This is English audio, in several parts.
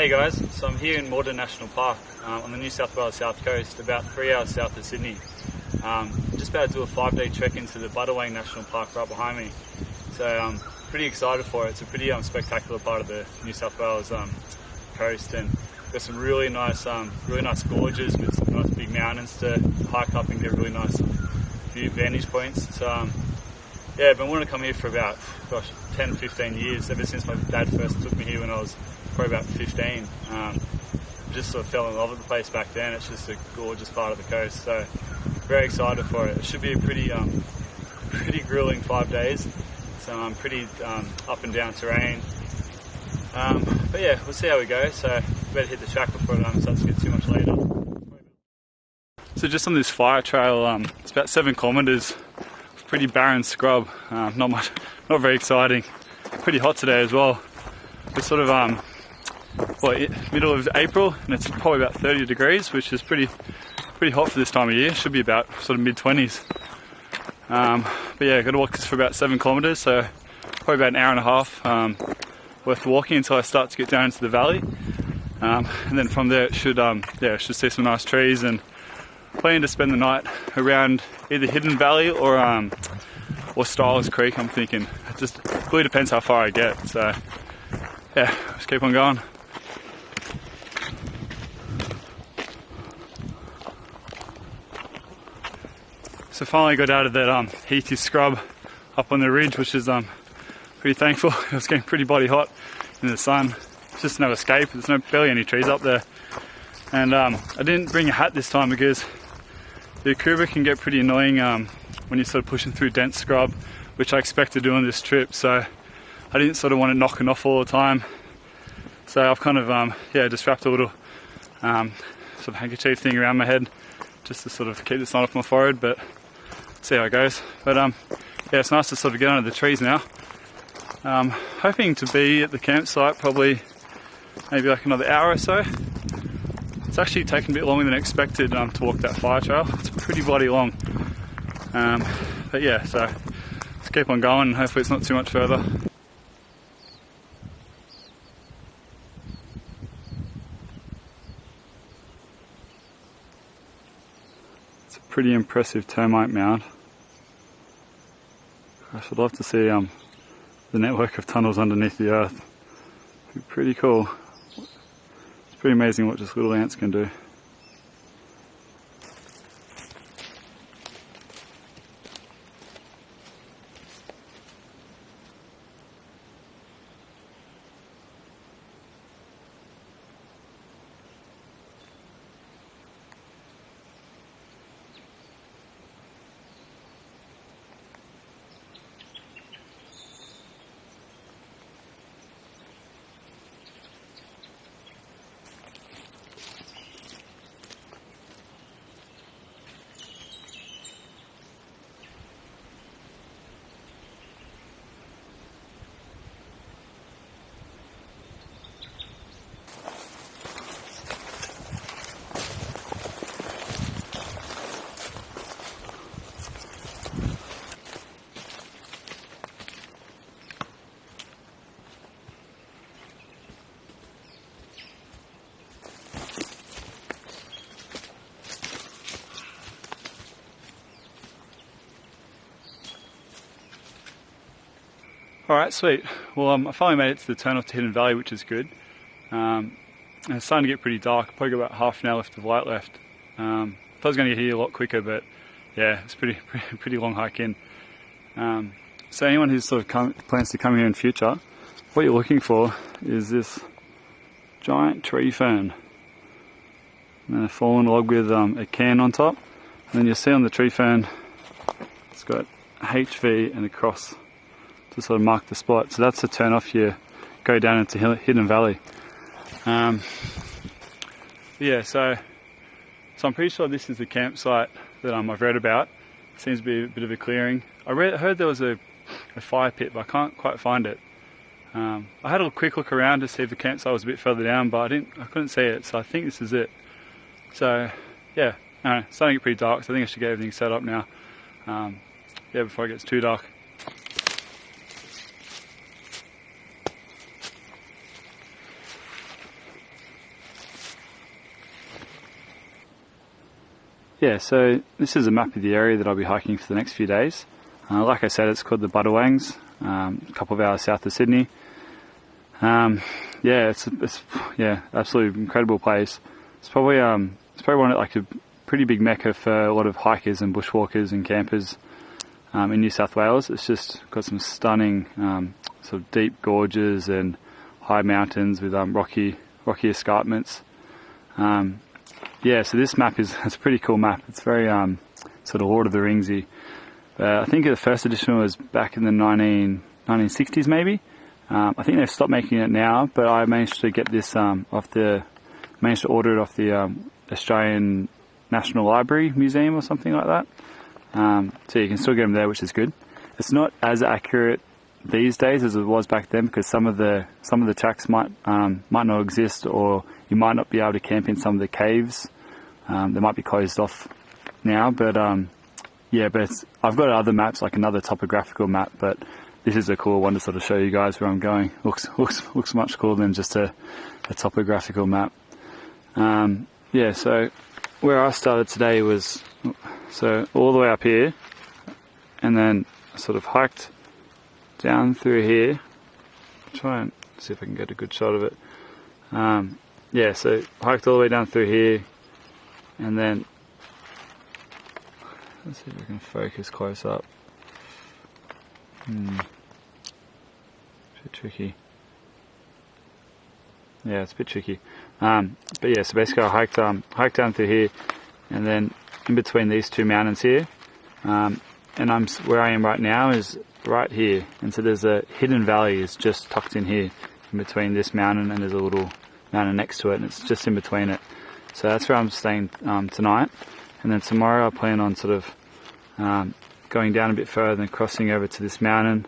Hey guys, so I'm here in Morden National Park on the New South Wales south coast, about 3 hours south of Sydney. Just about to do a 5-day trek into the Butterwang National Park right behind me. So I'm pretty excited for it. It's a pretty spectacular part of the New South Wales coast, and there's some really nice gorges with some nice big mountains to hike up and get really nice view vantage points. So yeah, I've been wanting to come here for about 10-15 years, ever since my dad first took me here when I was probably about 15. Just sort of fell in love with the place back then. It's just a gorgeous part of the coast, so very excited for it. It should be a pretty grueling 5 days, so pretty up and down terrain. But yeah, we'll see how we go, so better hit the track before it starts to get too much later. So just on this fire trail, it's about 7 kilometres, pretty barren scrub, not very exciting. Pretty hot today as well. It's sort of middle of April, and it's probably about 30 degrees, which is pretty hot for this time of year. Should be about sort of mid-20s. But yeah, got to walk this for about 7 kilometres, so probably about an hour and a half worth walking until I start to get down into the valley. And then from there it should see some nice trees, and planning to spend the night around either Hidden Valley or Styles Creek, I'm thinking. It just really depends how far I get, so yeah, just keep on going. So finally got out of that heathy scrub up on the ridge, which is pretty thankful. It was getting pretty body hot in the sun. It's just no escape. There's barely any trees up there. And I didn't bring a hat this time because the Akuba can get pretty annoying when you're sort of pushing through dense scrub, which I expect to do on this trip. So I didn't sort of want it knocking off all the time. So I've kind of just wrapped a little sort of handkerchief thing around my head just to sort of keep the sun off my forehead, but see how it goes. But yeah, it's nice to sort of get under the trees now. Hoping to be at the campsite probably maybe like another hour or so. It's actually taken a bit longer than expected to walk that fire trail. It's pretty bloody long. But yeah, so let's keep on going and hopefully it's not too much further. It's a pretty impressive termite mound. I should love to see the network of tunnels underneath the earth. It'd be pretty cool. It's pretty amazing what just little ants can do. Alright, sweet. Well, I finally made it to the turn off to Hidden Valley, which is good. And it's starting to get pretty dark. Probably got about half an hour left of light left. I thought I was going to get here a lot quicker, but yeah, it's pretty long hike in. So anyone who sort of plans to come here in future, what you're looking for is this giant tree fern. And a fallen log with a can on top. And then you'll see on the tree fern, it's got HV and a cross to sort of mark the spot. So that's the turn off here, go down into Hidden Valley. Yeah, so I'm pretty sure this is the campsite that I've read about. Seems to be a bit of a clearing. I heard there was a fire pit, but I can't quite find it. I had a quick look around to see if the campsite was a bit further down, but I couldn't see it, so I think this is it. So yeah, it's starting to get pretty dark, so I think I should get everything set up now. Yeah, before it gets too dark. yeah, so this is a map of the area that I'll be hiking for the next few days. Like I said, it's called the Budawangs, a couple of hours south of Sydney. Yeah, it's absolutely incredible place. It's probably one of like a pretty big mecca for a lot of hikers and bushwalkers and campers in New South Wales. It's just got some stunning sort of deep gorges and high mountains with rocky escarpments. Yeah, so this map it's a pretty cool map. It's very sort of Lord of the Ringsy. I think the first edition was back in the 1960s maybe. I think they've stopped making it now, but I managed to get this managed to order it off the Australian National Library Museum or something like that. So you can still get them there, which is good. It's not as accurate these days as it was back then, because some of the tracks might not exist, or you might not be able to camp in some of the caves. They might be closed off now, but yeah, but I've got other maps, like another topographical map, but this is a cool one to sort of show you guys where I'm going. Looks much cooler than just a topographical map. Yeah, so where I started today was all the way up here, and then I sort of hiked down through here. Try and see if I can get a good shot of it. Yeah, so hiked all the way down through here, and then let's see if we can focus close up. A bit tricky. Yeah, it's a bit tricky. But yeah, so basically I hiked down through here, and then in between these two mountains here, and where I am right now is right here, and so there's a hidden valley is just tucked in here, in between this mountain, and there's a little mountain next to it, and it's just in between it. So that's where I'm staying tonight, and then tomorrow I plan on sort of going down a bit further and crossing over to this mountain.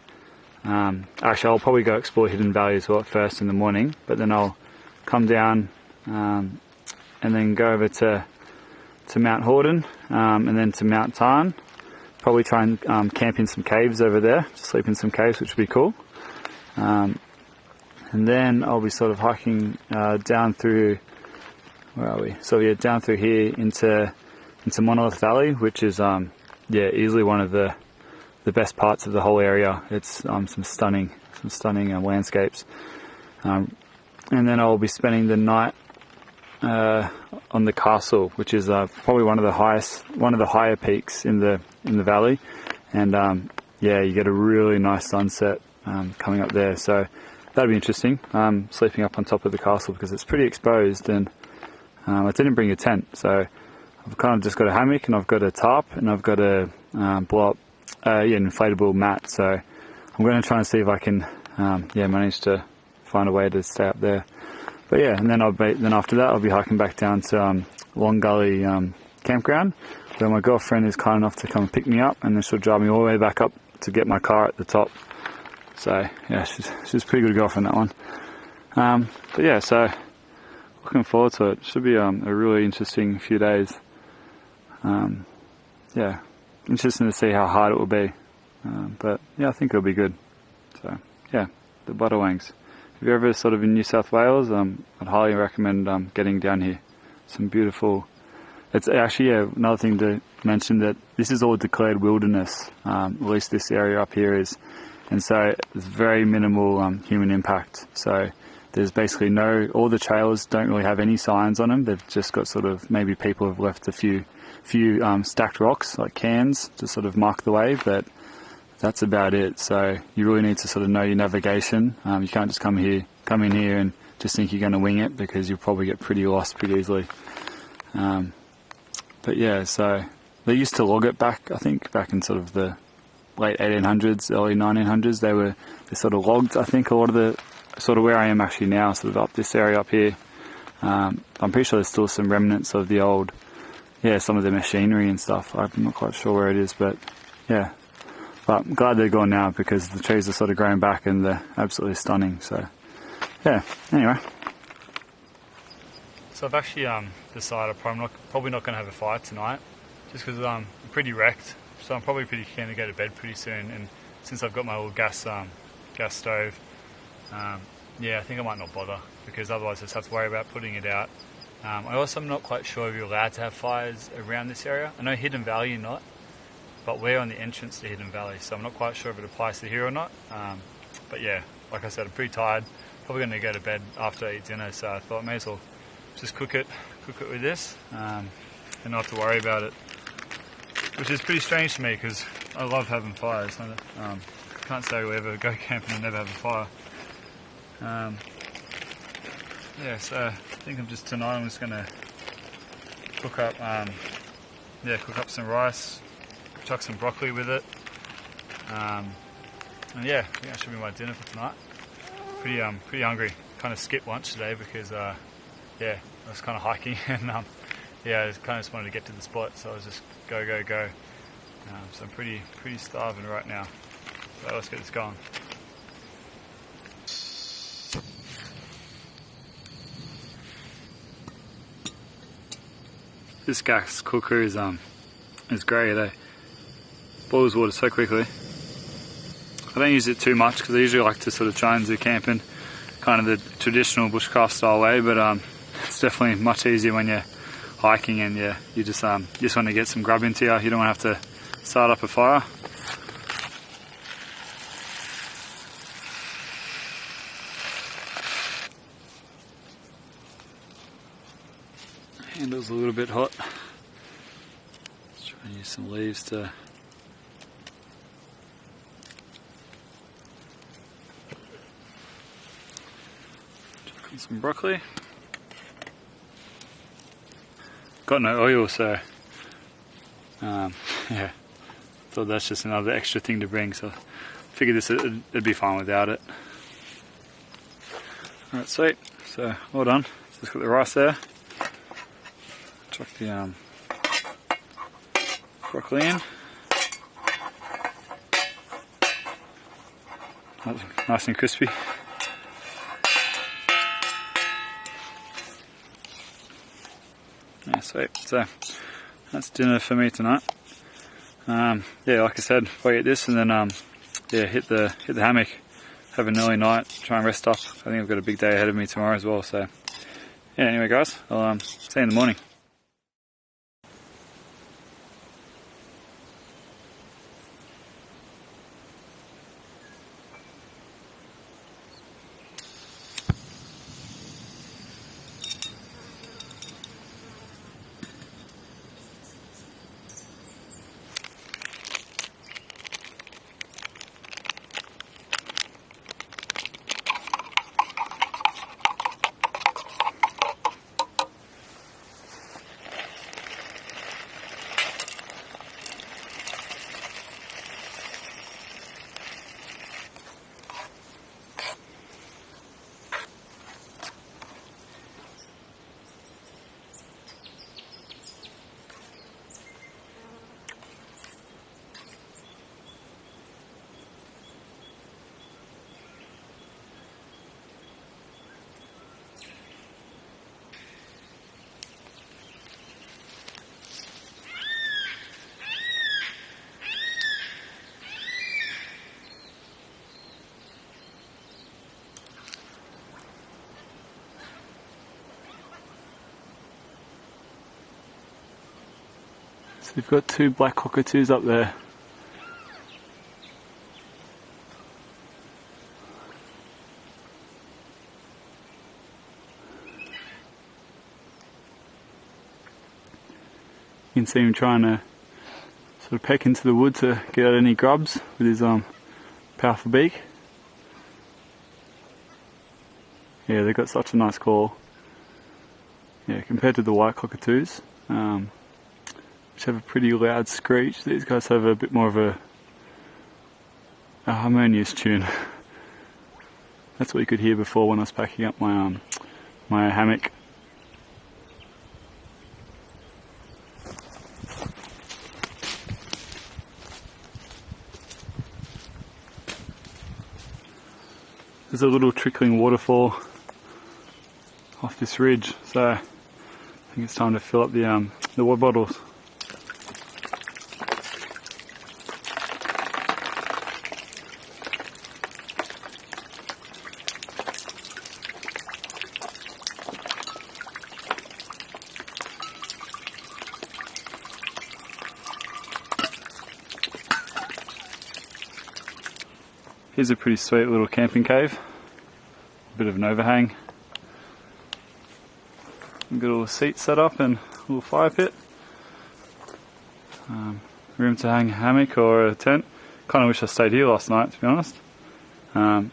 Actually, I'll probably go explore Hidden Valley as well at first in the morning, but then I'll come down and then go over to Mount Horden, and then to Mount Tarn. Probably try and camp in some caves over there, sleep in some caves, which would be cool. And then I'll be sort of hiking down through, where are we? So yeah, down through here into Monolith Valley, which is yeah, easily one of the best parts of the whole area. It's some stunning landscapes. And then I'll be spending the night on the castle, which is probably one of the higher peaks in the valley, and yeah, you get a really nice sunset coming up there, so that'll be interesting. Sleeping up on top of the castle because it's pretty exposed, and I didn't bring a tent, so I've kind of just got a hammock, and I've got a tarp, and I've got a blow up inflatable mat, so I'm going to try and see if I can yeah, manage to find a way to stay up there. But yeah, and then after that I'll be hiking back down to Long Gully campground, where my girlfriend is kind enough to come and pick me up, and then she'll drive me all the way back up to get my car at the top. So yeah, she's a pretty good girlfriend, that one. But yeah, so looking forward to it. Should be a really interesting few days. Yeah, interesting to see how hard it will be, but yeah, I think it'll be good. So yeah, the Budawangs. If you're ever sort of in New South Wales, I'd highly recommend getting down here. Some beautiful. It's actually another thing to mention, that this is all declared wilderness. At least this area up here is, and so there's very minimal human impact. So there's basically all the trails don't really have any signs on them. They've just got sort of, maybe people have left a few stacked rocks like cans to sort of mark the way, but that's about it. So you really need to sort of know your navigation. You can't just come in here and just think you're going to wing it, because you'll probably get pretty lost pretty easily. But yeah, so they used to log it back in sort of the late 1800s, early 1900s. They sort of logged, I think, a lot of the sort of where I am actually now, sort of up this area up here. I'm pretty sure there's still some remnants of the old, some of the machinery and stuff. I'm not quite sure where it is, but yeah. But I'm glad they're gone now, because the trees are sort of growing back and they're absolutely stunning. So yeah, anyway. So I've actually decided I'm probably not going to have a fire tonight, just because I'm pretty wrecked. So I'm probably pretty keen to go to bed pretty soon. And since I've got my little gas stove, yeah, I think I might not bother, because otherwise I just have to worry about putting it out I also am not quite sure if you're allowed to have fires around this area. I know Hidden Valley you're not, but we're on the entrance to Hidden Valley, so I'm not quite sure if it applies to here or not. But yeah, like I said, I'm pretty tired. Probably going to go to bed after I eat dinner, so I thought may as well just cook it with this, and not have to worry about it. Which is pretty strange to me because I love having fires. I can't say we'll ever go camping and never have a fire. Yeah, so I think tonight I'm just going to cook up, cook up some rice, chuck some broccoli with it, and yeah, I think that should be my dinner for tonight. Pretty hungry. Kind of skipped lunch today because I was kind of hiking and I just wanted to get to the spot, so I was just go. So I'm pretty starving right now. So let's get this going. This gas cooker is great. It boils water so quickly. I don't use it too much because I usually like to sort of try and do camping kind of the traditional bushcraft style way, but it's definitely much easier when you're hiking and you just want to get some grub into you. You don't want to have to start up a fire. Handle's a little bit hot. Let's try and use some leaves to chuck in some broccoli. Got no oil, so yeah, thought that's just another extra thing to bring, so figured it'd be fine without it. Alright, sweet. So well done. Just got the rice there. Chuck the broccoli in. Nice and crispy. Yeah, sweet. So that's dinner for me tonight. Like I said, if I eat this and then hit the hammock, have an early night, try and rest up. I think I've got a big day ahead of me tomorrow as well. So yeah, anyway guys, I'll see you in the morning. So we've got two black cockatoos up there. You can see him trying to sort of peck into the wood to get out any grubs with his powerful beak. Yeah, they've got such a nice call. Yeah, compared to the white cockatoos, which have a pretty loud screech, these guys have a bit more of a harmonious tune. That's what you could hear before when I was packing up my my hammock. There's a little trickling waterfall off this ridge, so I think it's time to fill up the water bottles. Here's a pretty sweet little camping cave. A bit of an overhang. We've got a little seat set up and a little fire pit. Room to hang a hammock or a tent. Kind of wish I stayed here last night, to be honest. I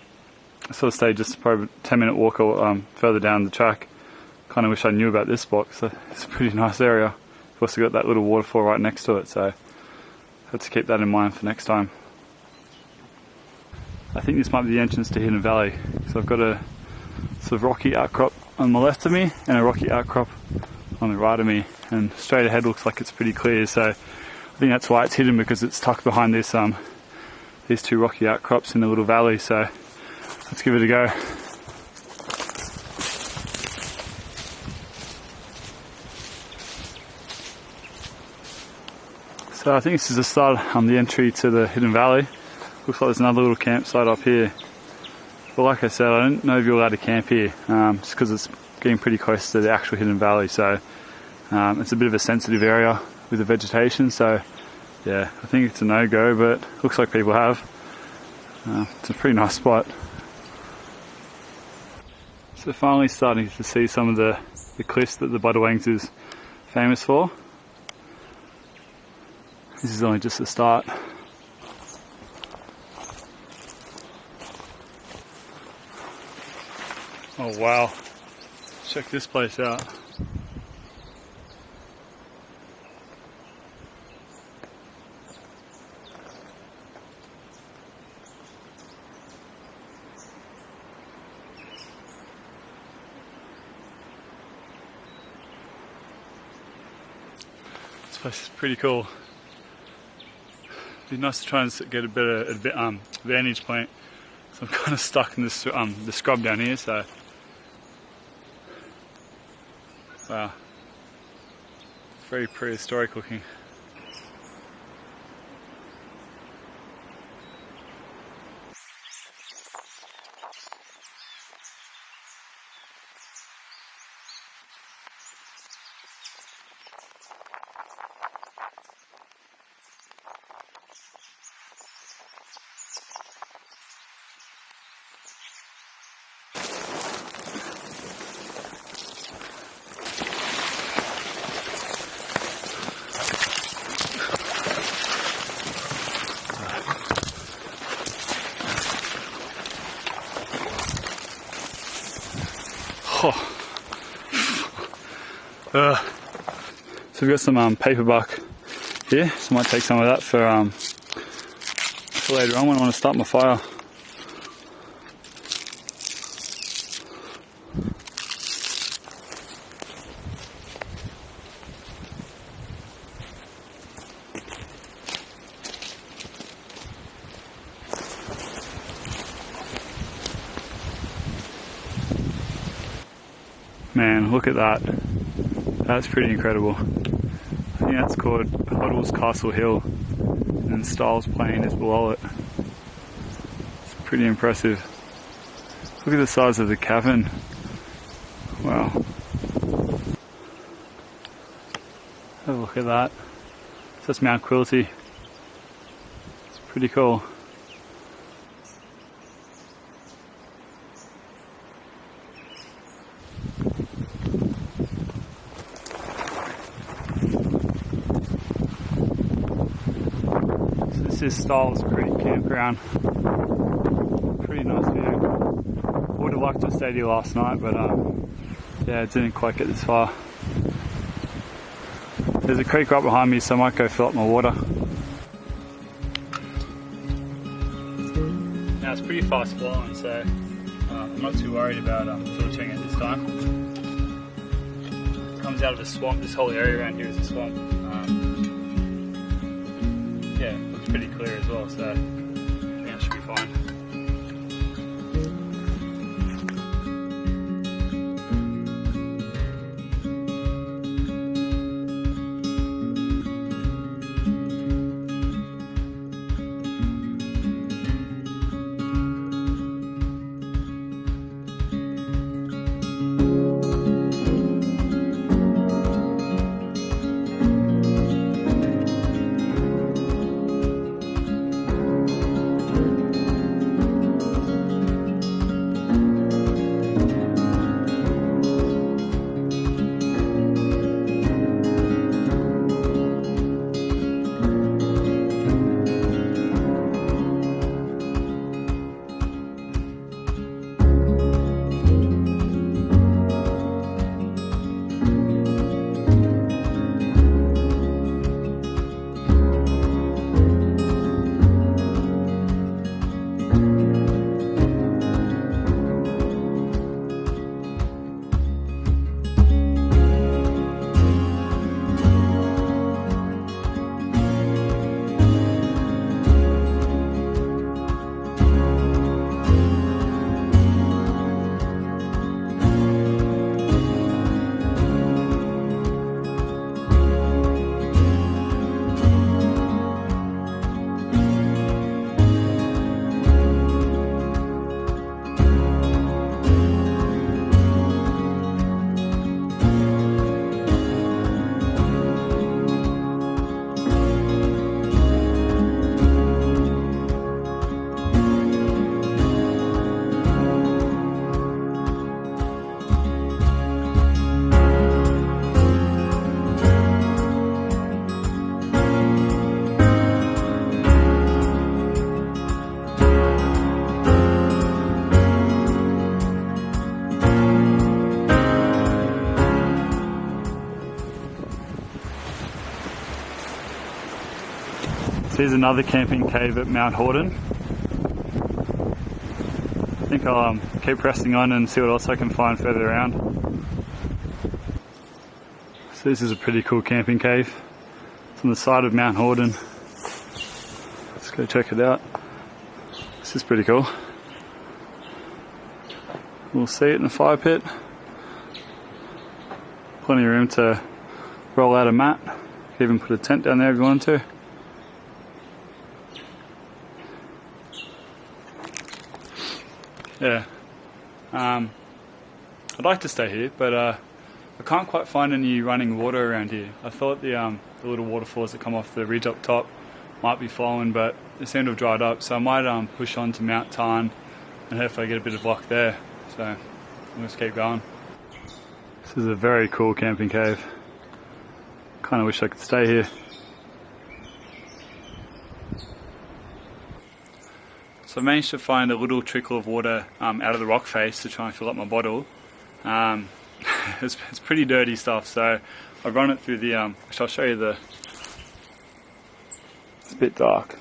sort of stayed just probably a 10-minute walk further down the track. Kind of wish I knew about this spot because it's a pretty nice area. We've also got that little waterfall right next to it, so I have to keep that in mind for next time. I think this might be the entrance to Hidden Valley. So I've got a sort of rocky outcrop on the left of me and a rocky outcrop on the right of me, and straight ahead looks like it's pretty clear, so I think that's why it's hidden, because it's tucked behind this these two rocky outcrops in the little valley. So let's give it a go. So I think this is the start the entry to the Hidden Valley. Looks like there's another little campsite up here. But like I said, I don't know if you're allowed to camp here, just because it's getting pretty close to the actual Hidden Valley. So it's a bit of a sensitive area with the vegetation. So yeah, I think it's a no-go, but looks like people have. It's a pretty nice spot. So finally starting to see some of the cliffs that the Budawangs is famous for. This is only just the start. Oh wow, check this place out. This place is pretty cool. It'd be nice to try and get a better vantage point. So I'm kind of stuck in this the scrub down here. So wow, very prehistoric looking. So we've got some paper bark here, so I might take some of that for later on when I want to start my fire. Man, look at that. That's pretty incredible. I think that's called Hoddle's Castle Hill, and Styles Plain is below it. It's pretty impressive. Look at the size of the cavern. Wow. Have a look at that. That's Mount Quilty. It's pretty cool. This is Styles Creek Campground. Pretty nice view. Would have liked to stay here last night, but yeah, it didn't quite get this far. There's a creek right behind me, so I might go fill up my water. Now it's pretty fast flowing, so I'm not too worried about filtering it this time. It comes out of a swamp. This whole area around here is a swamp. Yeah, it looks pretty clear as well, so I think that should be fine. here's another camping cave at Mount Horden. I think I'll keep pressing on and see what else I can find further around. So this is a pretty cool camping cave. It's on the side of Mount Horden. Let's go check it out. This is pretty cool. We'll see it in the fire pit. Plenty of room to roll out a mat. Could even put a tent down there if you wanted to. Yeah, I'd like to stay here, but I can't quite find any running water around here. I thought the little waterfalls that come off the ridge up top might be flowing, but they seem to have dried up, so I might push on to Mount Tarn and hopefully get a bit of luck there. So I'll just keep going. This is a very cool camping cave. Kind of wish I could stay here. So I managed to find a little trickle of water out of the rock face to try and fill up my bottle. It's pretty dirty stuff, so I've run it through the, which I'll show you the, it's a bit dark.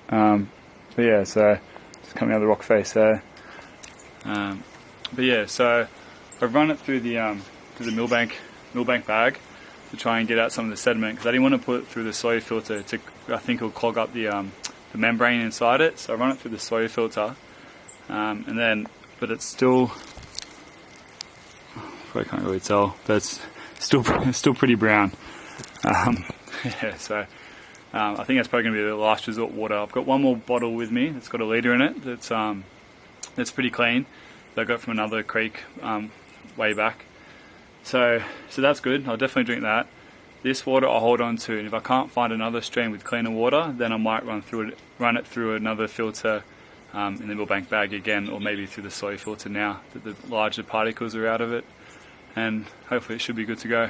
But yeah, so it's coming out of the rock face there. But yeah, so I've run it through the millbank bag to try and get out some of the sediment, because I didn't want to put it through the soil filter to, I think it'll clog up the membrane inside it. So I run it through the soil filter, and then, but it's still, I can't really tell, but it's still pretty brown. Yeah, so I think that's probably going to be the last resort water. I've got one more bottle with me that's got a litre in it. That's pretty clean. That I got from another creek way back. So that's good. I'll definitely drink that. This water I'll hold on to, and if I can't find another stream with cleaner water, then I might run it through another filter in the millbank bag again, or maybe through the soy filter now that the larger particles are out of it, and hopefully it should be good to go.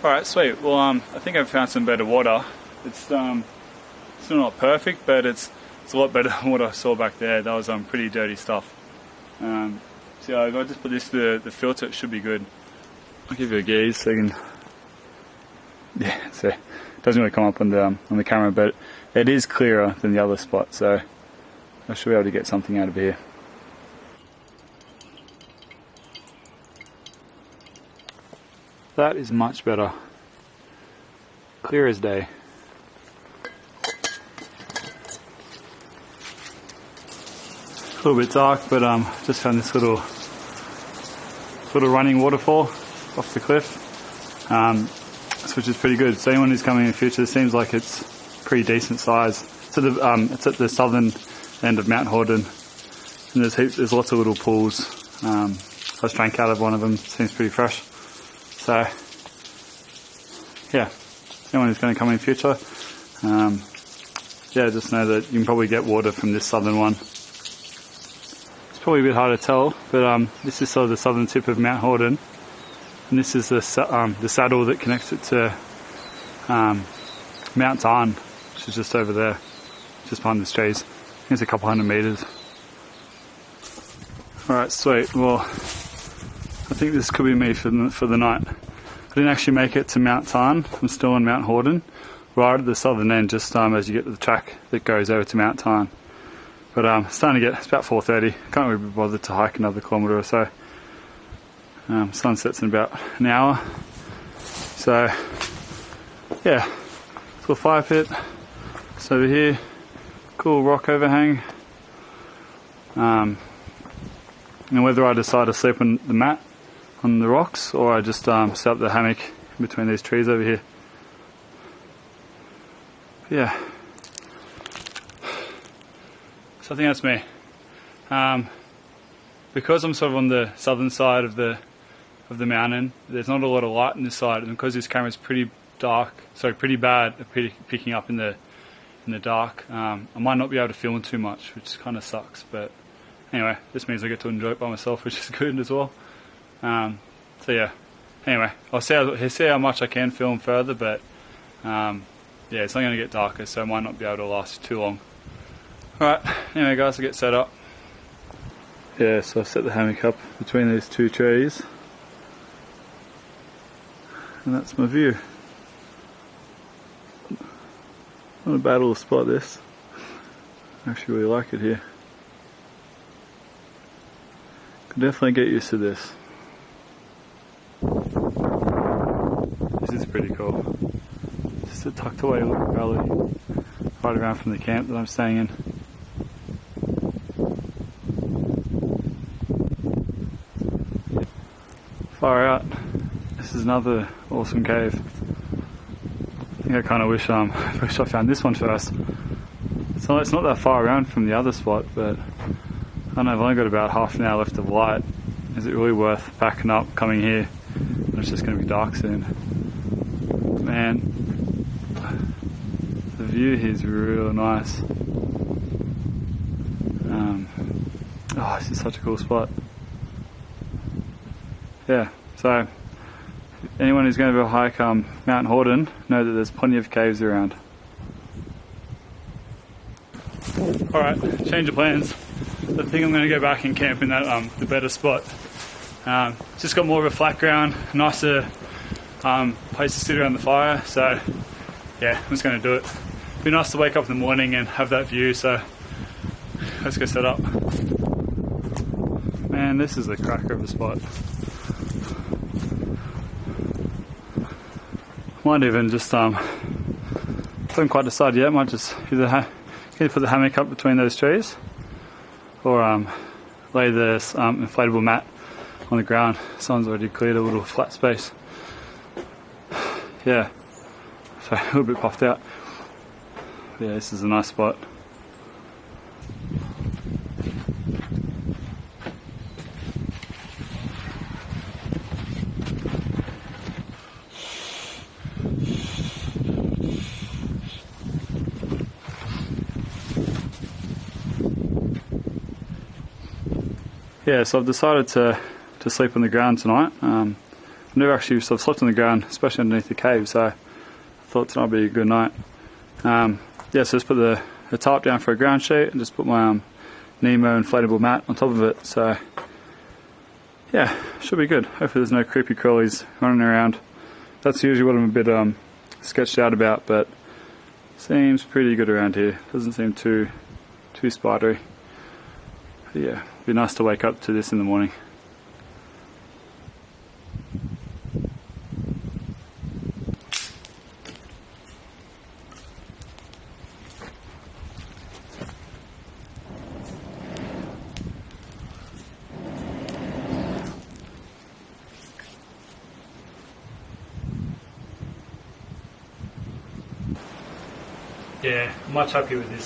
Alright, sweet. Well, I think I've found some better water. It's still not perfect, but it's a lot better than what I saw back there. That was pretty dirty stuff. So if I just put this through the filter, it should be good. I'll give you a gaze so you can. Yeah, so it doesn't really come up on the camera, but it is clearer than the other spot, so I should be able to get something out of here. That is much better. Clear as day. A little bit dark, but just found this little running waterfall off the cliff, which is pretty good. So anyone who's coming in the future, it seems like it's pretty decent size. So it's at the southern end of Mount Horden, and there's lots of little pools. I just drank out of one of them. Seems pretty fresh. So yeah, anyone who's going to come in the future, yeah, just know that you can probably get water from this southern one. It's probably a bit hard to tell, but this is sort of the southern tip of Mount Horden, and this is the saddle that connects it to Mount Tarn, which is just over there, just behind the trees. I think it's a couple hundred meters. Alright, sweet. Well, I think this could be me for the night. I didn't actually make it to Mount Tarn. I'm still on Mount Horden, right at the southern end, just as you get to the track that goes over to Mount Tarn. But it's about 4:30. Can't really be bothered to hike another kilometre or so. Sunset's in about an hour. So yeah, little fire pit. It's over here. Cool rock overhang. And whether I decide to sleep on the mat on the rocks, or I just set up the hammock in between these trees over here. But yeah. So I think that's me. Because I'm sort of on the southern side of the mountain, there's not a lot of light on this side, and because this camera's pretty bad at picking up in the dark, I might not be able to film too much, which kind of sucks. But anyway, this means I get to enjoy it by myself, which is good as well. So yeah. Anyway, I'll see how much I can film further, but yeah, it's not going to get darker, so I might not be able to last too long. Alright, anyway guys, I'll get set up. Yeah, so I've set the hammock up between these two trees. And that's my view. Not a bad little spot this. I actually really like it here. Could definitely get used to this. This is pretty cool. Just a tucked away little valley right around from the camp that I'm staying in. Far out. This is another awesome cave. I think I kind of wish I found this one first. It's not that far around from the other spot, but I don't know, I've only got about half an hour left of light. Is it really worth packing up, coming here, when it's just going to be dark soon? Man, the view here is real nice. Oh, this is such a cool spot. Yeah, so anyone who's going to hike Mount Horden, know that there's plenty of caves around. Alright, change of plans. I think I'm going to go back and camp in that the better spot. Just got more of a flat ground, nicer place to sit around the fire, so yeah, I'm just going to do it. It'd be nice to wake up in the morning and have that view, so let's go set up. Man, this is the cracker of a spot. Might even just haven't quite decided yet, might just either put the hammock up between those trees or lay this inflatable mat on the ground. Someone's already cleared a little flat space. Yeah, so a little bit puffed out. But yeah, this is a nice spot. Yeah, so I've decided to sleep on the ground tonight. I've never actually slept on the ground, especially underneath the cave, so I thought tonight would be a good night. Yeah, so just put the tarp down for a ground sheet and just put my Nemo inflatable mat on top of it, so yeah, should be good. Hopefully there's no creepy crawlies running around. That's usually what I'm a bit sketched out about, but seems pretty good around here. Doesn't seem too spidery. But yeah, it'd be nice to wake up to this in the morning. Yeah, I'm much happier with this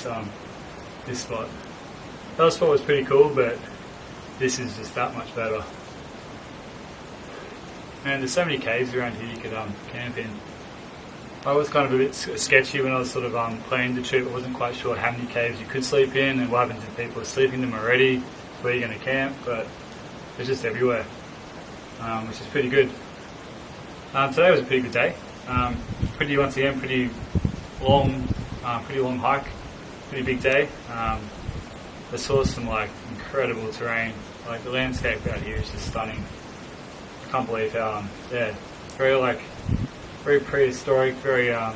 spot. The other spot was pretty cool, but this is just that much better. And there's so many caves around here you could camp in. I was kind of a bit sketchy when I was sort of planning the trip. I wasn't quite sure how many caves you could sleep in and what happens if people are sleeping in them already, where you're going to camp, but it's just everywhere, which is pretty good. Today was a pretty good day. Pretty long hike, pretty big day. I saw some incredible terrain. The landscape out here is just stunning. I can't believe how very prehistoric, very I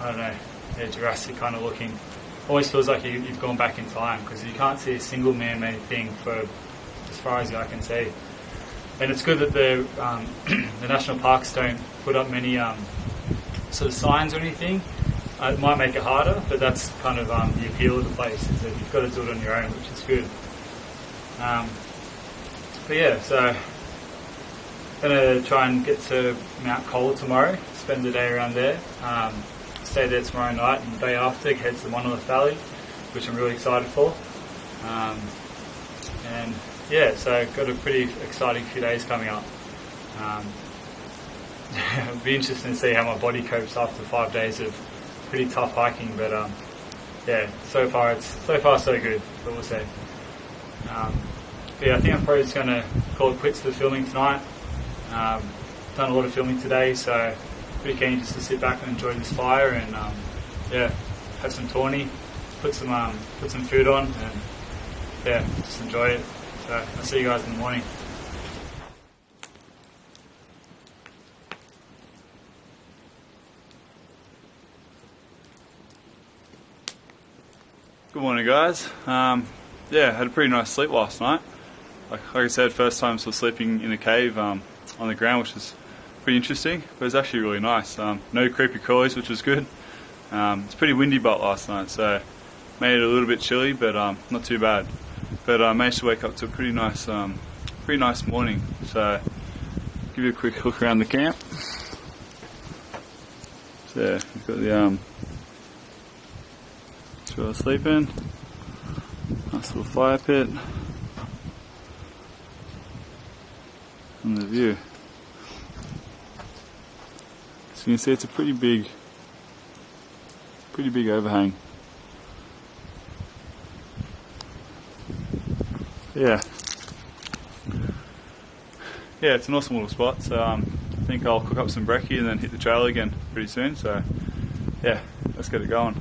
don't know, Jurassic kind of looking. Always feels like you've gone back in time because you can't see a single man-made thing for as far as the eye can see. And it's good that the national parks don't put up many sort of signs or anything. It might make it harder, but that's kind of the appeal of the place, is that you've got to do it on your own, which is good. But yeah, so going to try and get to Mount Cole tomorrow, spend the day around there, stay there tomorrow night, and the day after head to the Monolith Valley, which I'm really excited for. And yeah, so got a pretty exciting few days coming up. It'll be interesting to see how my body copes after 5 days of pretty tough hiking, but yeah, so far so good, but we'll see. But yeah, I think I'm probably just going to call it quits for the filming tonight. Done a lot of filming today, so pretty keen just to sit back and enjoy this fire and yeah, have some tawny, put some food on, and yeah, just enjoy it. So I'll see you guys in the morning. Good morning, guys. Yeah, had a pretty nice sleep last night. Like I said, first time sort of sleeping in a cave on the ground, which is pretty interesting, but it's actually really nice. No creepy crawlies, which was good. It's pretty windy last night, so made it a little bit chilly, but not too bad. But I managed to wake up to a pretty nice morning. So give you a quick look around the camp. So we've got the that's where I was sleeping. Nice little fire pit. And the view. So you can see it's a pretty big overhang. Yeah, it's an awesome little spot. So I think I'll cook up some brekkie and then hit the trail again pretty soon. So yeah, let's get it going.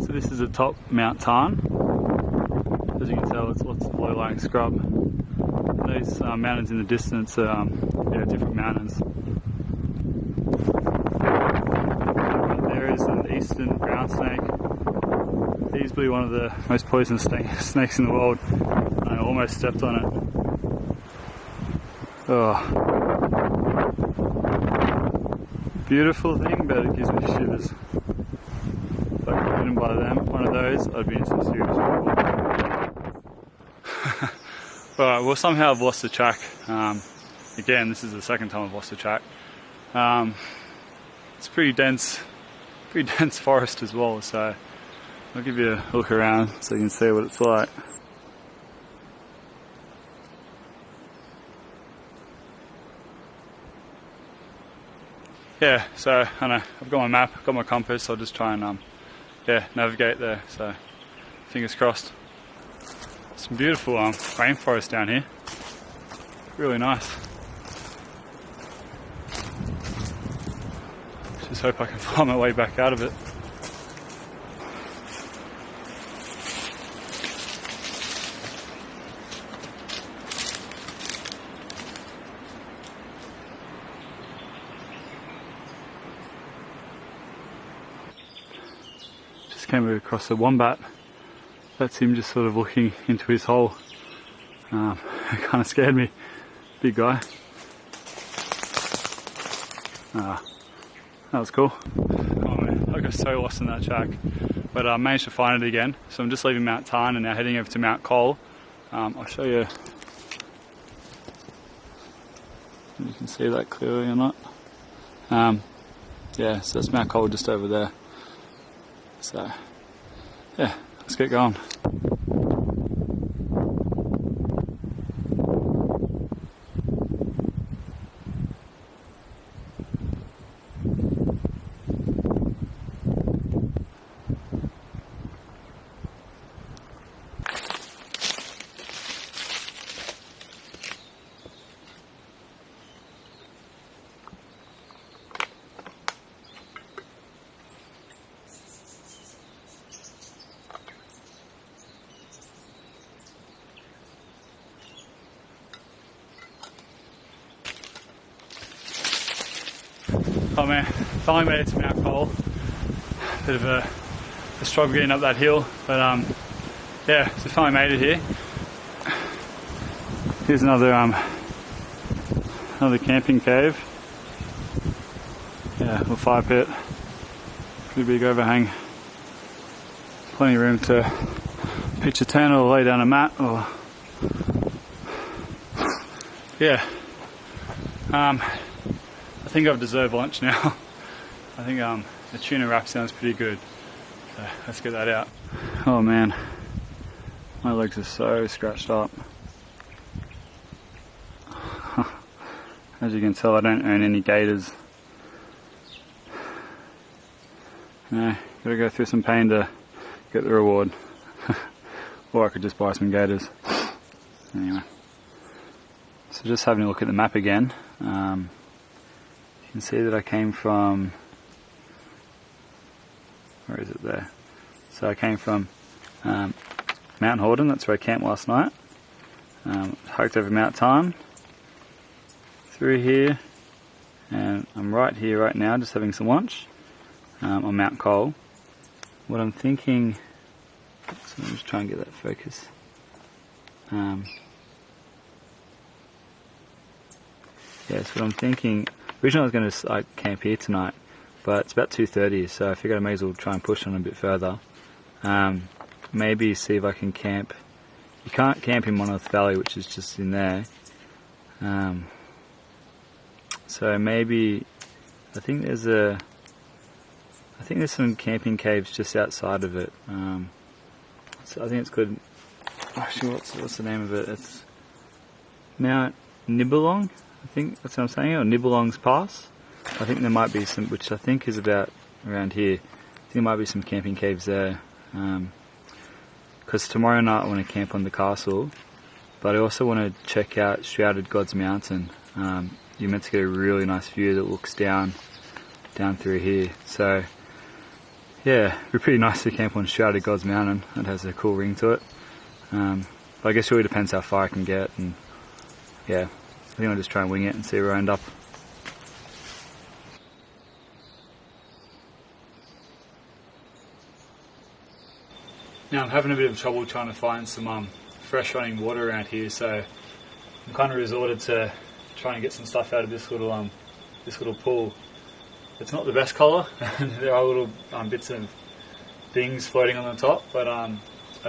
This is the top Mount Tarn. As you can tell, it's lots of low-lying scrub. Those mountains in the distance are different mountains. Right there is an eastern brown snake. Easily one of the most poisonous snakes in the world. I almost stepped on it. Oh. Beautiful thing, but it gives me shivers. If I got bitten by one of those, I'd be in some serious trouble. Alright, well, somehow I've lost the track. Again, this is the second time I've lost the track. It's pretty dense forest as well, so I'll give you a look around so you can see what it's like. Yeah, so I know I've got my map, I've got my compass, I'll just try and navigate there, so fingers crossed. Some beautiful rainforest down here, really nice. Just hope I can find my way back out of it. Came across a wombat. That's him just sort of looking into his hole. It kind of scared me. Big guy. That was cool. Oh man, I got so lost in that track. But I managed to find it again. So I'm just leaving Mount Tarn and now heading over to Mount Cole. I'll show you if you can see that clearly or not. Yeah, so that's Mount Cole just over there. So, yeah, let's get going. Oh man, finally made it to Mount Cole. Bit of a struggle getting up that hill, but yeah, so finally made it here. Here's another camping cave. Yeah, little fire pit, pretty big overhang. Plenty of room to pitch a tent or lay down a mat or yeah. I think I've deserved lunch now. I think the tuna wrap sounds pretty good. So let's get that out. Oh man, my legs are so scratched up. As you can tell, I don't own any gaiters. No, gotta go through some pain to get the reward. Or I could just buy some gaiters. Anyway, so just having a look at the map again. You can see that I came from, where is it there? So I came from Mount Horden, that's where I camped last night. Hiked over Mount Tarn, through here, and I'm right here right now just having some lunch on Mount Cole. What I'm thinking, so let me just try and get that focus. Yes, what I'm thinking, originally I was going to camp here tonight, but it's about 2:30, so I figured I may as well try and push on a bit further. Maybe see if I can camp. You can't camp in Monolith Valley, which is just in there. So maybe, I think there's some camping caves just outside of it. So I think it's good. Actually, what's the name of it? It's Mount Nibelung, I think that's what I'm saying, or Nibelung's Pass. I think there might be some, which I think is about around here. I think there might be some camping caves there. Because tomorrow night I want to camp on the castle, but I also want to check out Shrouded God's Mountain. You're meant to get a really nice view that looks down through here. So yeah, it'd be pretty nice to camp on Shrouded God's Mountain. It has a cool ring to it. But I guess it really depends how far I can get, and yeah, I think I'll just try and wing it and see where I end up. Now I'm having a bit of trouble trying to find some fresh running water around here, so I'm kind of resorted to trying to get some stuff out of this little pool. It's not the best colour, there are little bits of things floating on the top, but I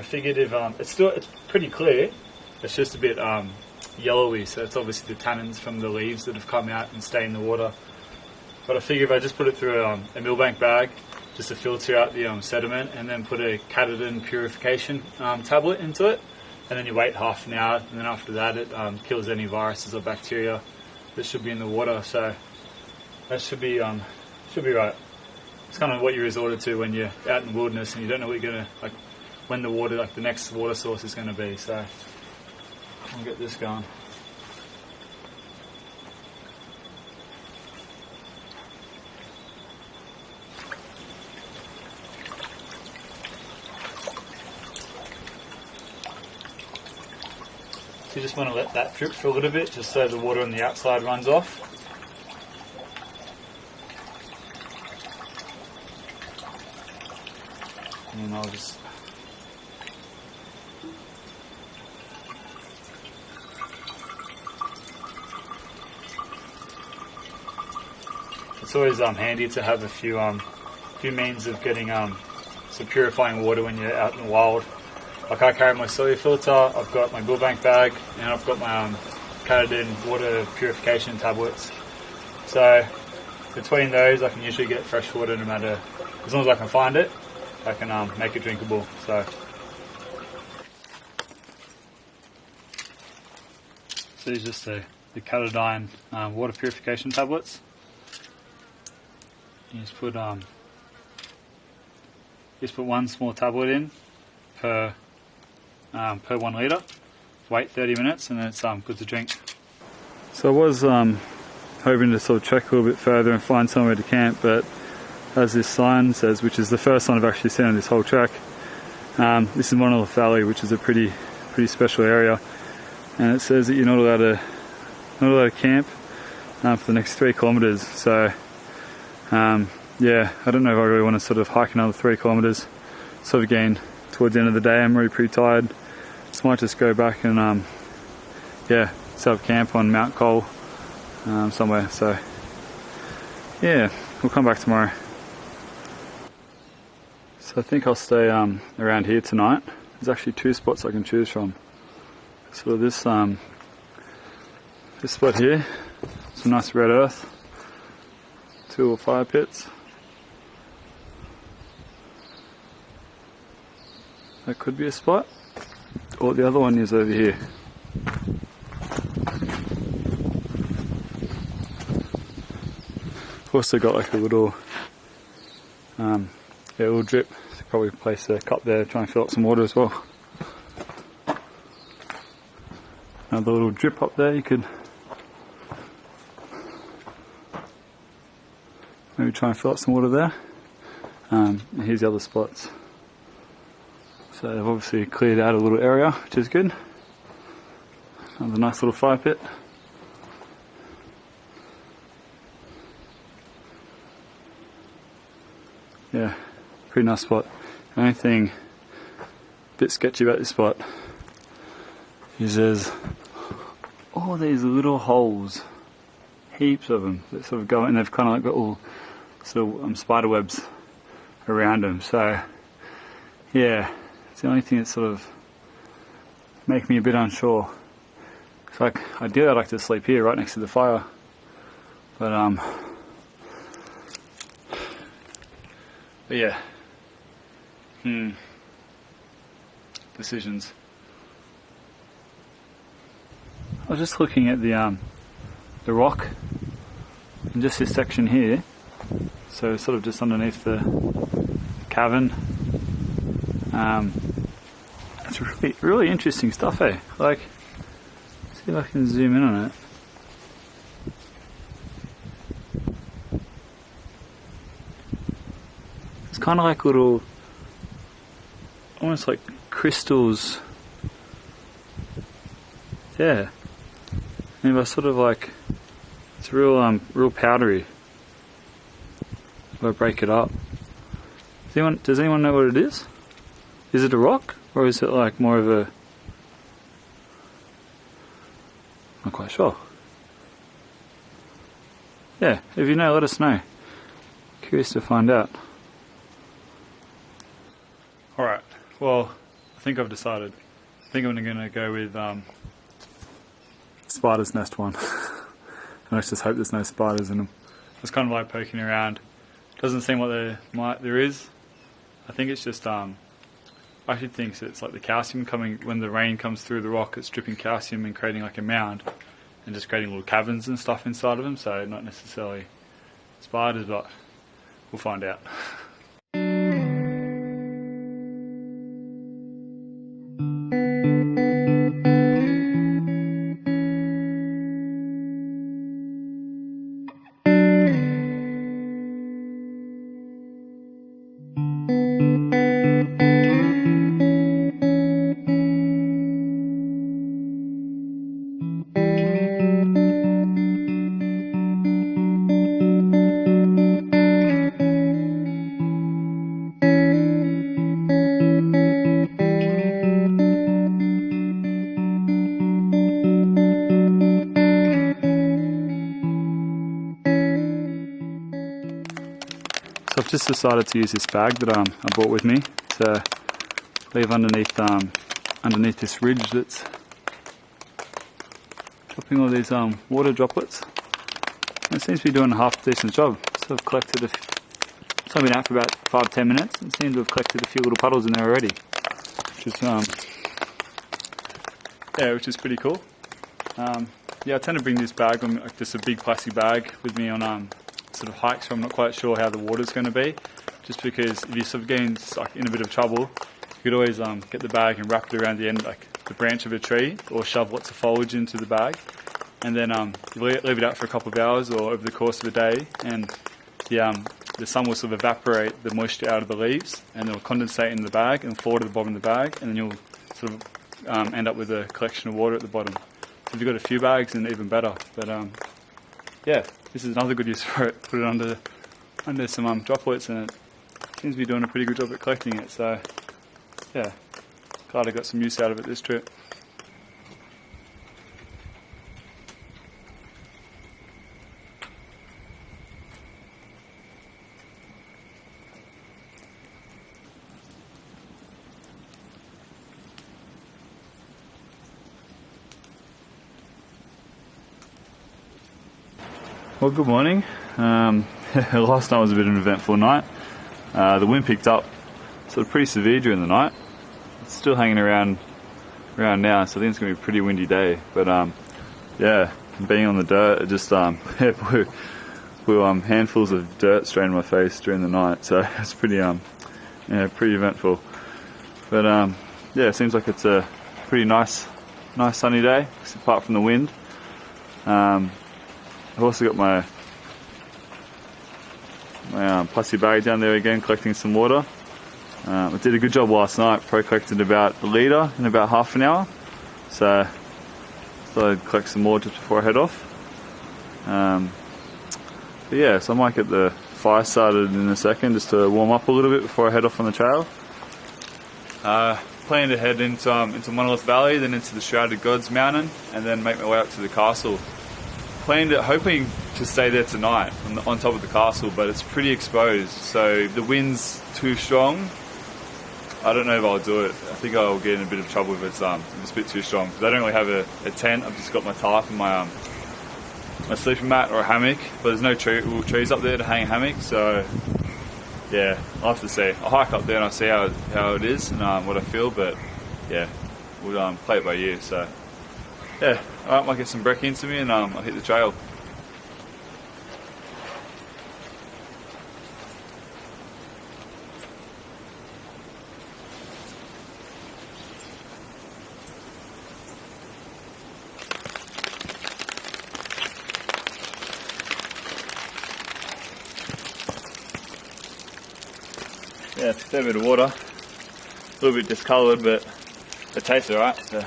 figured if it's pretty clear, it's just a bit yellowy, so it's obviously the tannins from the leaves that have come out and stay in the water. But I figure if I just put it through a millbank bag, just to filter out the sediment, and then put a Catadin purification tablet into it, and then you wait half an hour, and then after that it kills any viruses or bacteria that should be in the water. So that should be right. It's kind of what you resorted to when you're out in the wilderness and you don't know what you're gonna when the water, the next water source is going to be. So I'll get this going. So you just want to let that drip for a little bit, just so the water on the outside runs off. And then I'll just it's always handy to have a few means of getting some purifying water when you're out in the wild. Like I carry my soy filter, I've got my millbank bag, and I've got my Catadin water purification tablets. So between those, I can usually get fresh water no matter, as long as I can find it, I can make it drinkable. So these are just the Catadin water purification tablets. You just put one small tablet in per 1 litre, wait 30 minutes, and then it's good to drink. So I was hoping to sort of trek a little bit further and find somewhere to camp, but as this sign says, which is the first sign I've actually seen on this whole trek, this is Monolith Valley, which is a pretty special area, and it says that you're not allowed to camp for the next 3 kilometres. So Yeah, I don't know if I really want to sort of hike another 3 kilometres. Sort of again, towards the end of the day, I'm really pretty tired. So I might just go back and yeah, set up camp on Mount Cole somewhere. So yeah, we'll come back tomorrow. So I think I'll stay around here tonight. There's actually 2 spots I can choose from. So this spot here, some nice red earth, 2 little fire pits. That could be a spot. Or the other one is over here. Also got like a little little drip. So probably place a cup there, try and fill up some water as well. Another little drip up there, you could maybe try and fill up some water there. And here's the other spots. So they've obviously cleared out a little area, which is good. Another nice little fire pit. Yeah, pretty nice spot. The only thing a bit sketchy about this spot is there's all these little holes, heaps of them that sort of go in. They've kind of like got all sort of spider webs around them. So yeah, it's the only thing that sort of make me a bit unsure. It's like ideally I'd like to sleep here right next to the fire, but yeah, decisions. I was just looking at the rock in just this section here, so sort of just underneath the cavern. It's really interesting stuff, eh? Like, see if I can zoom in on it. It's kind of like little, almost like crystals. Yeah. And if I sort of like, it's real powdery. If I break it up. Does anyone know what it is? Is it a rock, or is it like more of a... I'm not quite sure. Yeah, if you know, let us know. Curious to find out. Alright, well, I think I've decided. I think I'm going to go with spider's nest one. And let's just hope there's no spiders in them. It's kind of like poking around. Doesn't seem like there is. I think it's just... I actually think it's like the calcium coming, when the rain comes through the rock, it's dripping calcium and creating like a mound and just creating little caverns and stuff inside of them, so not necessarily spiders, but we'll find out. So I've just decided to use this bag that I brought with me to leave underneath this ridge that's dropping all these water droplets. And it seems to be doing a half decent job. So I've collected it's only been out for about 5-10 minutes. It seems to have collected a few little puddles in there already, which is which is pretty cool. Yeah, I tend to bring this bag on, like just a big plastic bag, with me on sort of hikes, so I'm not quite sure how the water's going to be. Just because if you're sort of getting stuck in a bit of trouble, you could always get the bag and wrap it around the end, like the branch of a tree, or shove lots of foliage into the bag, and then you leave it out for a couple of hours or over the course of a day, and the sun will sort of evaporate the moisture out of the leaves, and it'll condensate in the bag and fall to the bottom of the bag, and then you'll sort of end up with a collection of water at the bottom. So if you've got a few bags, then even better. But yeah, this is another good use for it. Put it under under some droplets, and it seems to be doing a pretty good job at collecting it. So yeah, glad I got some use out of it this trip. Well, good morning. Last night was a bit of an eventful night. The wind picked up sort of pretty severe during the night. It's still hanging around now, so I think it's going to be a pretty windy day. But yeah, being on the dirt, it just blew handfuls of dirt straight in my face during the night. So it's pretty pretty eventful. But yeah, it seems like it's a pretty nice sunny day, apart from the wind. I've also got my plastic bag down there again, collecting some water. I did a good job last night, probably collected about a litre in about half an hour. So I thought I'd collect some more just before I head off. But yeah, so I might get the fire started in a second just to warm up a little bit before I head off on the trail. Plan to head into Monolith Valley, then into the Shrouded Gods Mountain, and then make my way up to the castle. Hoping to stay there tonight on top of the castle, but it's pretty exposed, so if the wind's too strong, I don't know if I'll do it. I think I'll get in a bit of trouble if it's a bit too strong, because I don't really have a tent. I've just got my tarp and my sleeping mat or a hammock, but there's no trees up there to hang a hammock, so yeah, I'll have to see. I'll hike up there and I'll see how it is and what I feel, but yeah, we'll play it by ear. So yeah, alright, might get some brekkie into me and I'll hit the trail. Yeah, it's a fair bit of water, a little bit discoloured, but it tastes alright. So.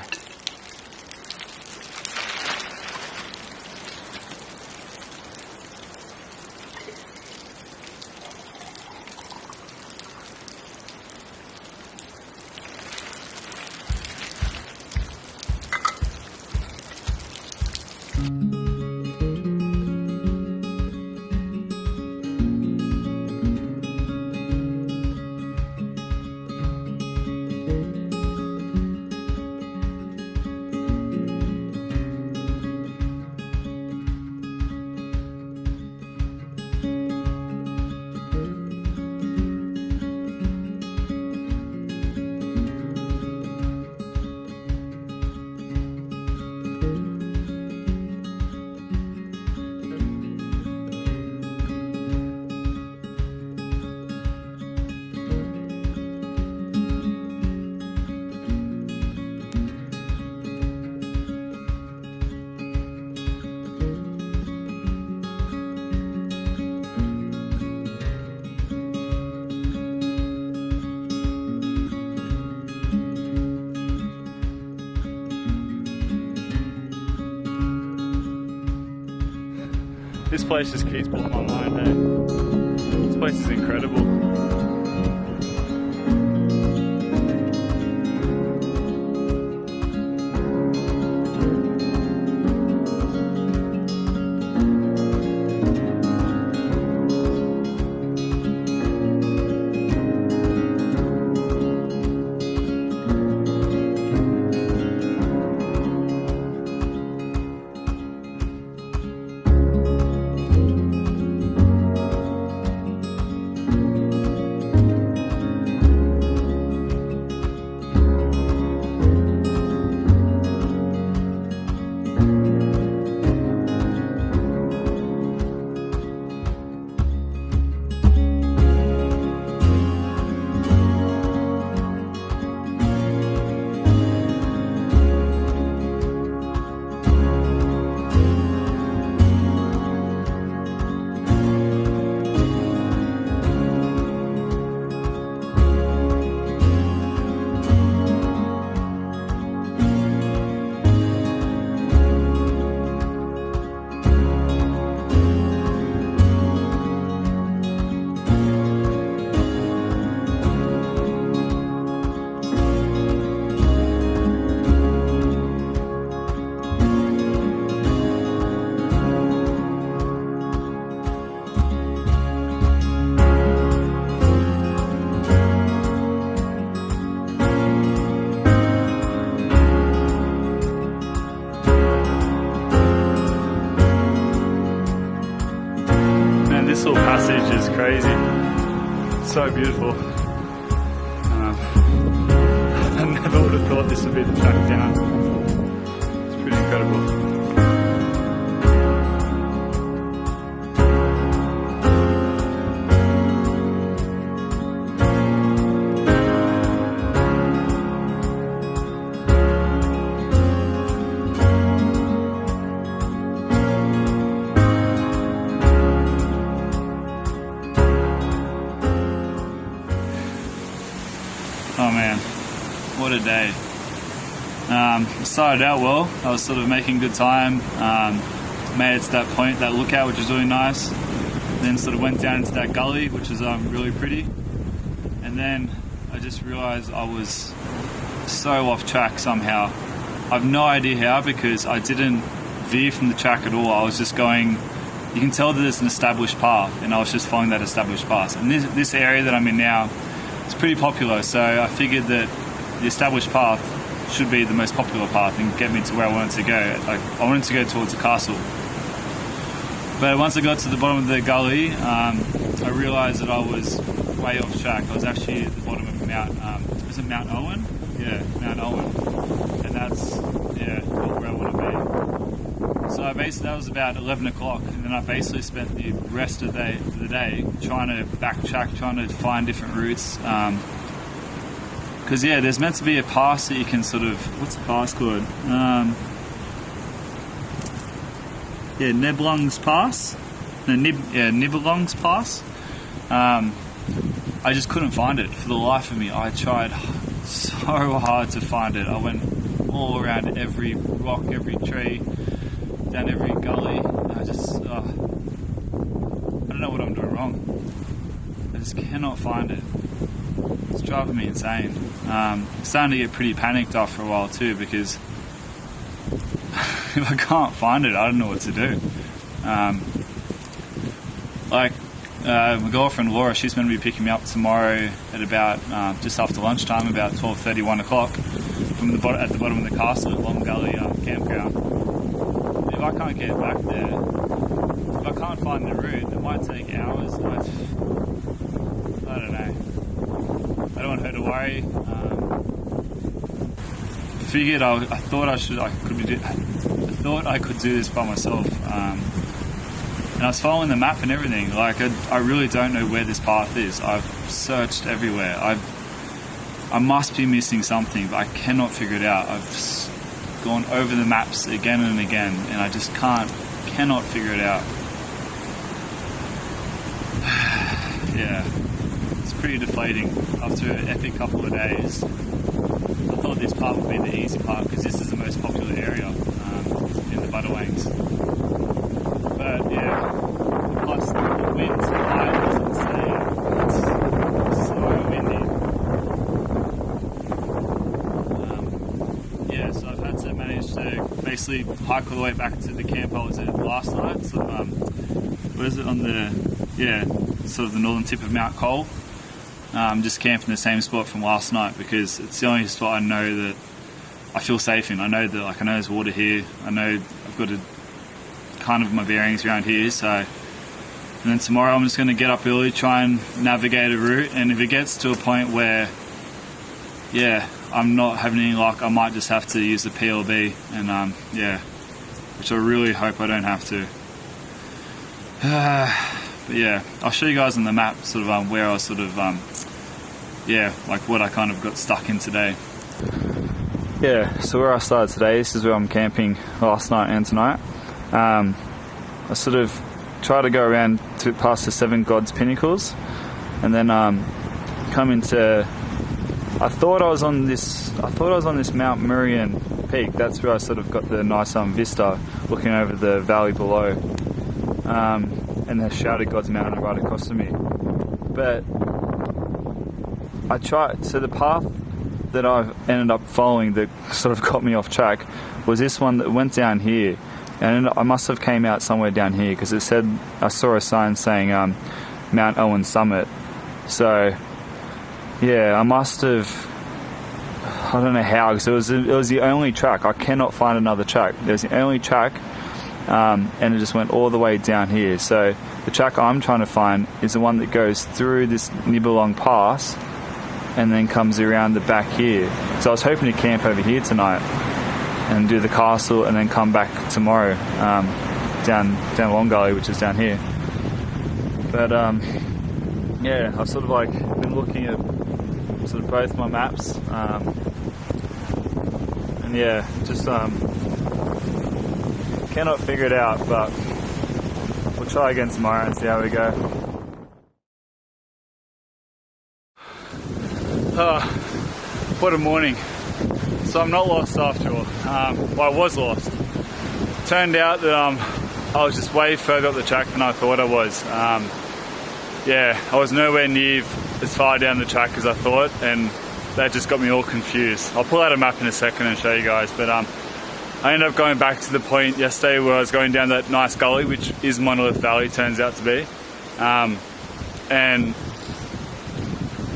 This place just keeps blowing my mind, hey? This place is incredible. is crazy. So beautiful. I never would have thought this would be the track down. It's pretty incredible. Oh man, what a day. It started out well. I was sort of making good time, made it to that point, that lookout, which was really nice. Then sort of went down into that gully, which is really pretty. And then I just realized I was so off track somehow. I've no idea how, because I didn't veer from the track at all. I was just going, you can tell that there's an established path, and I was just following that established path. And this area that I'm in now, it's pretty popular, so I figured that the established path should be the most popular path and get me to where I wanted to go. I wanted to go towards the castle. But once I got to the bottom of the gully, I realised that I was way off track. I was actually at the bottom of is it Mount Owen? Yeah, Mount Owen. And that's, where I want to be. So that was about 11 o'clock, and then I basically spent the rest of the day trying to backtrack, trying to find different routes. Because there's meant to be a pass that you can sort of, what's the pass called? Nibelung's Pass. Nibelung's Pass. I just couldn't find it for the life of me. I tried so hard to find it. I went all around every rock, every tree, down every gully. I don't know what I'm doing wrong. I just cannot find it. It's driving me insane. Starting to get pretty panicked after a while too, because if I can't find it, I don't know what to do. My girlfriend Laura, she's going to be picking me up tomorrow at about just after lunchtime, about 12:30, 1 o'clock, at the bottom of the castle at Long Gully campground. If I can't get back there, if I can't find the route, it might take hours. I don't know. I don't want her to worry. Figured I thought I could do this by myself. And I was following the map and everything. I really don't know where this path is. I've searched everywhere. I must be missing something, but I cannot figure it out. I've gone over the maps again and again, and I just cannot figure it out. Yeah, it's pretty deflating after an epic couple of days. I thought this part would be the easy part, because this is the most popular area in the Budawangs. But yeah, plus the wind tonight was insane. It's so windy. So I've had to manage to basically hike all the way back to the camp I was at last night. So, what is it on sort of the northern tip of Mount Cole. Just camping in the same spot from last night, because it's the only spot I know that I feel safe in. I know that I know there's water here. I know I've got kind of my bearings around here. So, and then tomorrow I'm just going to get up early, try and navigate a route, and if it gets to a point where I'm not having any luck, I might just have to use the PLB, and which I really hope I don't have to. But yeah, I'll show you guys on the map sort of where I was sort of what I kind of got stuck in today. Yeah, so where I started today, this is where I'm camping last night and tonight. I sort of try to go around past the Seven Gods Pinnacles, and then come into. I thought I was on this Mount Murian peak. That's where I sort of got the nice vista, looking over the valley below, and the Shrouded Gods Mountain right across from me. But I tried. So the path that I've ended up following that sort of got me off track was this one that went down here, and I must have came out somewhere down here, because it said, I saw a sign saying Mount Owen Summit. So yeah, I must have, I don't know how, because it was the only track. I cannot find another track. There's the only track, and it just went all the way down here. So the track I'm trying to find is the one that goes through this Nibelung Pass and then comes around the back here. So I was hoping to camp over here tonight and do the castle and then come back tomorrow down Long Gully, which is down here. But yeah, I've sort of like been looking at sort of both my maps, and yeah, just cannot figure it out, but we'll try again tomorrow and see how we go. What a morning. So I'm not lost after all. Well, I was lost. Turned out that I was just way further up the track than I thought I was. Yeah, I was nowhere near as far down the track as I thought, and that just got me all confused. I'll pull out a map in a second and show you guys, but I ended up going back to the point yesterday where I was going down that nice gully, which is Monolith Valley, turns out to be. And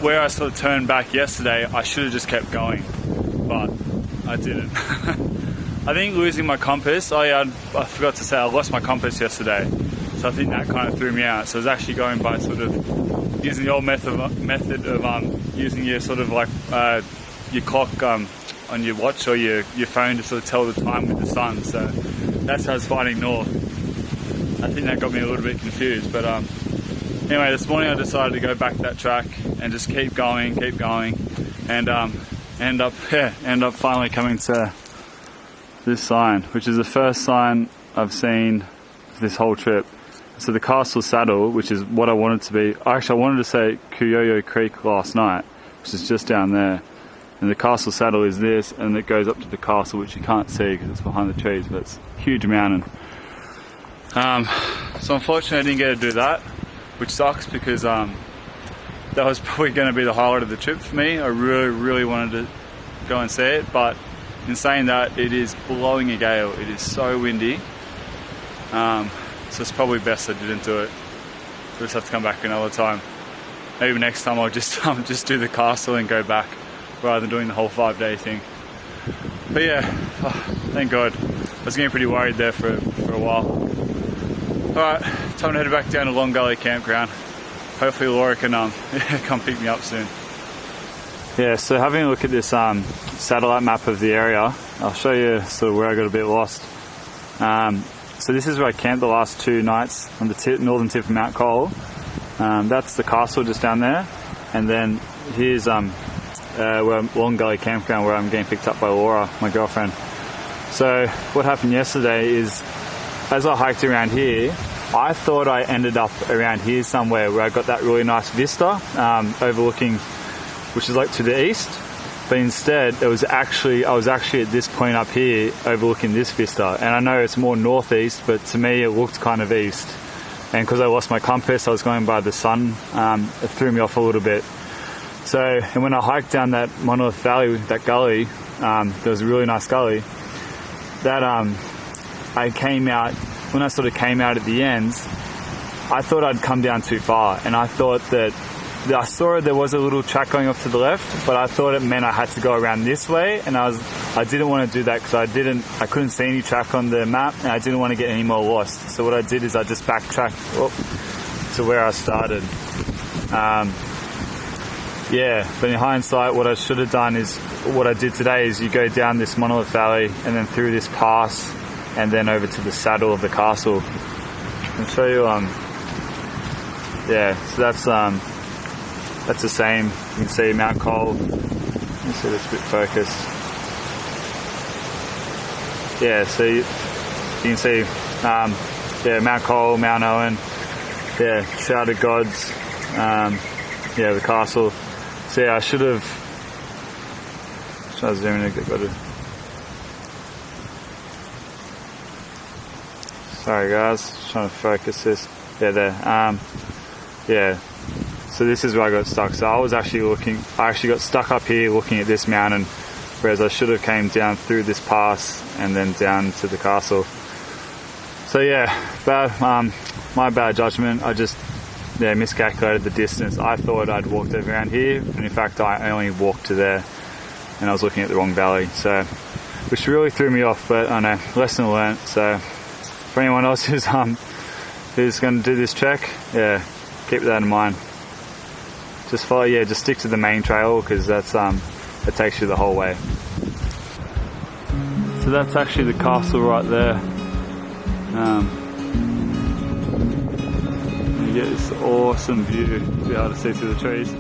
where I sort of turned back yesterday, I should have just kept going, but I didn't. I think losing my compass, I forgot to say I lost my compass yesterday, so I think that kind of threw me out. So I was actually going by sort of using the old method of using your sort of like your clock on your watch or your phone to sort of tell the time with the sun. So that's how I was finding north. I think that got me a little bit confused, but anyway, this morning I decided to go back that track and just keep going, and end up finally coming to this sign, which is the first sign I've seen this whole trip. So the Castle Saddle, which is what I wanted to be. Actually, I wanted to say Kuyoyo Creek last night, which is just down there. And the Castle Saddle is this, and it goes up to the castle, which you can't see because it's behind the trees, but it's a huge mountain. So unfortunately I didn't get to do that, which sucks because that was probably going to be the highlight of the trip for me. I really wanted to go and see it, but in saying that, it is blowing a gale. It is so windy. So it's probably best I didn't do it. We'll just have to come back another time. Maybe next time I'll just do the castle and go back rather than doing the whole 5-day thing. But yeah, thank God. I was getting pretty worried there for a while. Alright, time to head back down to Long Gully Campground. Hopefully Laura can come pick me up soon. Yeah, so having a look at this satellite map of the area, I'll show you sort of where I got a bit lost. So this is where I camped the last 2 nights on the northern tip of Mount Cole. That's the castle just down there, and then here's where Long Gully Campground, where I'm getting picked up by Laura, my girlfriend. So what happened yesterday is, as I hiked around here, I thought I ended up around here somewhere where I got that really nice vista overlooking, which is like to the east, but instead I was actually at this point up here overlooking this vista, and I know it's more northeast, but to me it looked kind of east, and because I lost my compass, I was going by the sun. It threw me off a little bit. So, and when I hiked down that Monolith Valley, that gully, there was a really nice gully that I came out, when I sort of came out at the ends, I thought I'd come down too far, and I thought that I saw there was a little track going off to the left, but I thought it meant I had to go around this way, and I didn't want to do that because I couldn't see any track on the map, and I didn't want to get any more lost. So what I did is I just backtracked to where I started. Yeah, but in hindsight, what I should have done is, what I did today is you go down this Monolith Valley and then through this pass and then over to the saddle of the castle. I'll show you, yeah, so that's the same. You can see Mount Cole. Let me see this a bit focused. Yeah, so you can see, yeah, Mount Cole, Mount Owen, yeah, Shrouded Gods, yeah, the castle. So yeah, I should have. Try to zoom in a bit better. Sorry guys, just trying to focus this. Yeah, there. Yeah. So this is where I got stuck. So I actually got stuck up here looking at this mountain, whereas I should have came down through this pass and then down to the castle. So yeah, my bad judgment. I just miscalculated the distance. I thought I'd walked over around here, and in fact I only walked to there, and I was looking at the wrong valley. So, which really threw me off. But I know, lesson learnt. So for anyone else who's who's going to do this trek, yeah, keep that in mind. Just follow, yeah, just stick to the main trail because that takes you the whole way. So that's actually the castle right there. You get this awesome view to be able to see through the trees.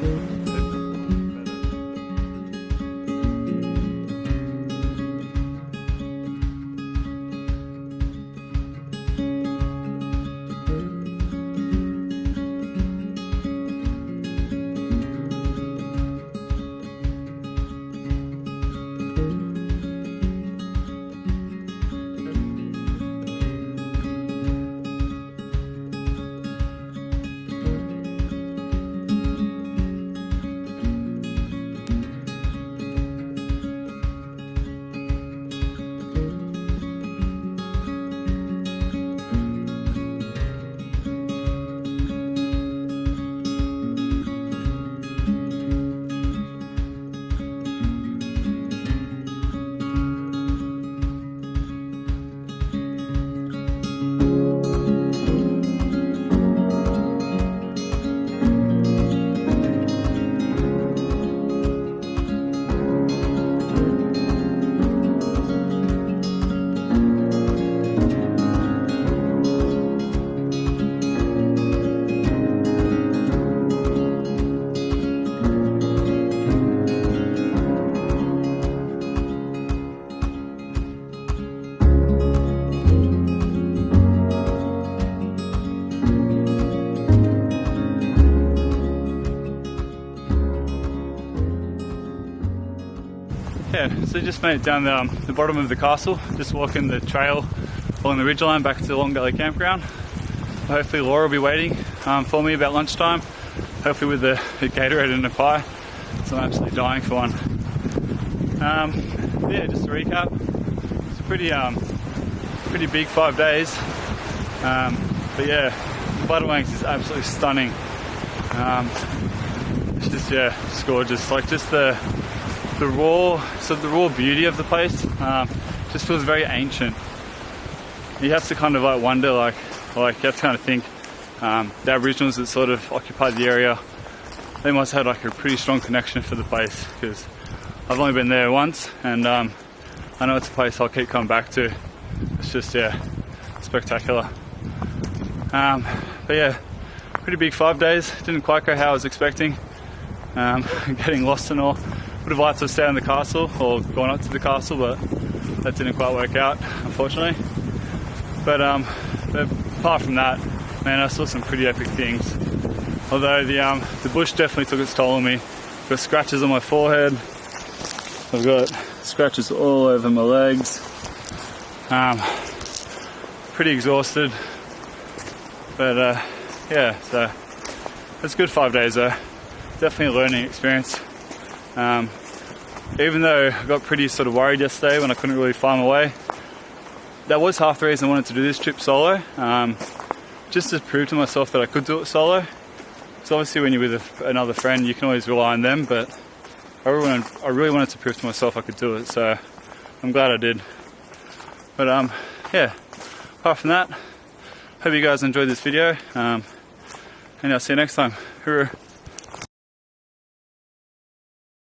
Yeah, so just made it down the bottom of the castle, just walking the trail along the ridgeline back to the Long Gully campground. Hopefully Laura will be waiting for me about lunchtime, hopefully with a Gatorade and a pie, so I'm absolutely dying for one. Yeah, just to recap, it's a pretty big 5 days, but yeah, the Budawangs is absolutely stunning. It's just, yeah, just gorgeous, like just the raw beauty of the place just feels very ancient. You have to kind of like wonder, like you have to kind of think the Aboriginals that sort of occupied the area, they must have had like a pretty strong connection for the place, because I've only been there once, and I know it's a place I'll keep coming back to. It's just, yeah, spectacular. But yeah, pretty big 5 days. Didn't quite go how I was expecting. Getting lost and all. Would have liked to stay in the castle or gone up to the castle, but that didn't quite work out, unfortunately. But apart from that, man, I saw some pretty epic things. Although the bush definitely took its toll on me. I've got scratches on my forehead. I've got scratches all over my legs. Pretty exhausted. But yeah, so it's a good 5 days though. Definitely a learning experience. Even though I got pretty sort of worried yesterday when I couldn't really find my way, that was half the reason I wanted to do this trip solo, just to prove to myself that I could do it solo. So obviously when you're with another friend, you can always rely on them, but I really wanted to prove to myself I could do it, so I'm glad I did. But yeah, apart from that, hope you guys enjoyed this video, and I'll see you next time. Hooroo.